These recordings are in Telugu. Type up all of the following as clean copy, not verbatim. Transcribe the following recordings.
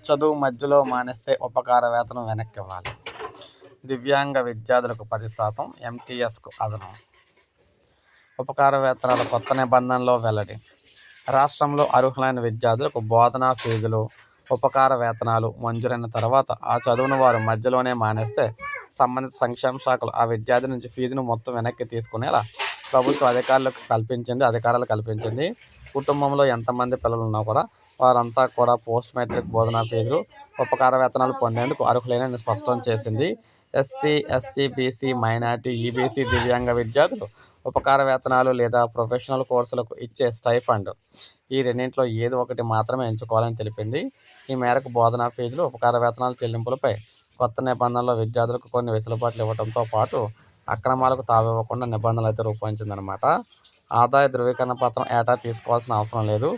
చదువు మధ్యలో మానేస్తే ఉపకార వేతనం వెనక్కివ్వాలి. దివ్యాంగ విద్యార్థులకు 10% ఎంటీఎస్కు అదనం. ఉపకార వేతనాల కొత్త నిబంధనలో వెల్లడి. రాష్ట్రంలో అర్హులైన విద్యార్థులకు బోధనా ఫీజులు, ఉపకార వేతనాలు మంజూరైన తర్వాత ఆ చదువును వారు మధ్యలోనే మానేస్తే సంబంధిత సంక్షేమ శాఖలు ఆ విద్యార్థి నుంచి ఫీజును మొత్తం వెనక్కి తీసుకునేలా ప్రభుత్వం అధికారాలు కల్పించింది. కుటుంబంలో ఎంతమంది పిల్లలు ఉన్నా కూడా వారంతా కూడా పోస్ట్ మెట్రిక్ బోధనా ఫీజులు, ఉపకార వేతనాలు పొందేందుకు అర్హులేనని స్పష్టం చేసింది. SC, ST, BC, minority, EBC, దివ్యాంగ విద్యార్థులు ఉపకార వేతనాలు లేదా ప్రొఫెషనల్ కోర్సులకు ఇచ్చే స్టైఫండ్ ఈ రెండింటిలో ఏదో ఒకటి మాత్రమే ఎంచుకోవాలని తెలిపింది. ఈ మేరకు బోధనా ఫీజులు, ఉపకార వేతనాల చెల్లింపులపై కొత్త నిబంధనలో విద్యార్థులకు కొన్ని వెసులుబాట్లు ఇవ్వడంతో పాటు అక్రమాలకు తావివ్వకుండా నిబంధనలు అయితే రూపొందించిందనమాట. ఆదాయ ధృవీకరణ పత్రం ఏటా తీసుకోవాల్సిన అవసరం లేదు.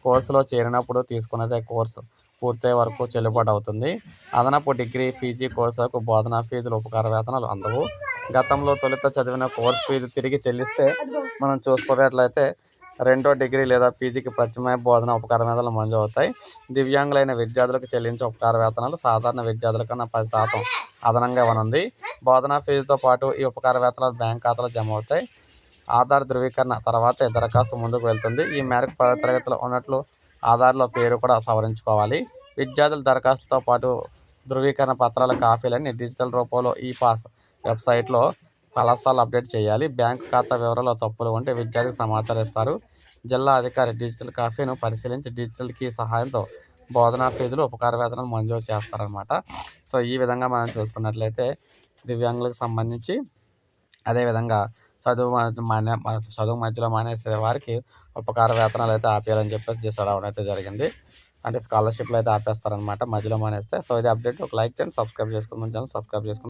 కోర్సులో చేరినప్పుడు తీసుకున్నదే కోర్సు పూర్తయ్యే వరకు చెల్లుబాటు అవుతుంది. అదనపు డిగ్రీ, పీజీ కోర్సులకు బోధనా ఫీజులు, ఉపకార వేతనాలు అందవు. గతంలో తొలుత చదివిన కోర్సు ఫీజు తిరిగి చెల్లిస్తే మనం చూసుకున్నట్లయితే రెండో డిగ్రీ లేదా పీజీకి ప్రత్యామ్నాయ బోధన ఉపకార వేతనాలు మంజూరు అవుతాయి. దివ్యాంగులైన విద్యార్థులకు చెల్లించే ఉపకార వేతనాలు సాధారణ విద్యార్థుల కన్నా 10% అదనంగా ఇవ్వనుంది. బోధనా ఫీజుతో పాటు ఈ ఉపకార వేతనాలు బ్యాంక్ ఖాతాలో జమ అవుతాయి. ఆధార్ ధృవీకరణ తర్వాతే దరఖాస్తు ముందుకు వెళ్తుంది. ఈ మేరకు 10వ తరగతిలో ఉన్నట్లు ఆధార్లో పేరు కూడా సవరించుకోవాలి. విద్యార్థుల దరఖాస్తుతో పాటు ధృవీకరణ పత్రాల కాపీలని డిజిటల్ రూపంలో ఈపాస్ వెబ్సైట్లో కళాశాల అప్డేట్ చేయాలి. బ్యాంకు ఖాతా వివరాల్లో తప్పులు ఉంటే విద్యార్థికి సమాచారం ఇస్తారు. జిల్లా అధికారి డిజిటల్ కాపీను పరిశీలించి డిజిటల్ కీ సహాయంతో బోధనా ఫీజులు, ఉపకార వేతనాలు మంజూరు చేస్తారనమాట. సో ఈ విధంగా మనం చూసుకున్నట్లయితే దివ్యాంగులకు సంబంధించి అదేవిధంగా చదువు మధ్యలో మానేసే వారికి ఉపకార వేతనాలు అయితే ఆపేయాలని చెప్పేసి డిసైడ్ అయితే జరిగింది. అంటే స్కాలర్షిప్లు అయితే ఆపేస్తారనమాట మధ్యలో మానేస్తే. సో ఇది అప్డేట్. ఒక లైక్ చేయండి, సబ్స్క్రైబ్ చేసుకోండి, మన ఛానల్ సబ్స్క్రైబ్ చేసుకోండి.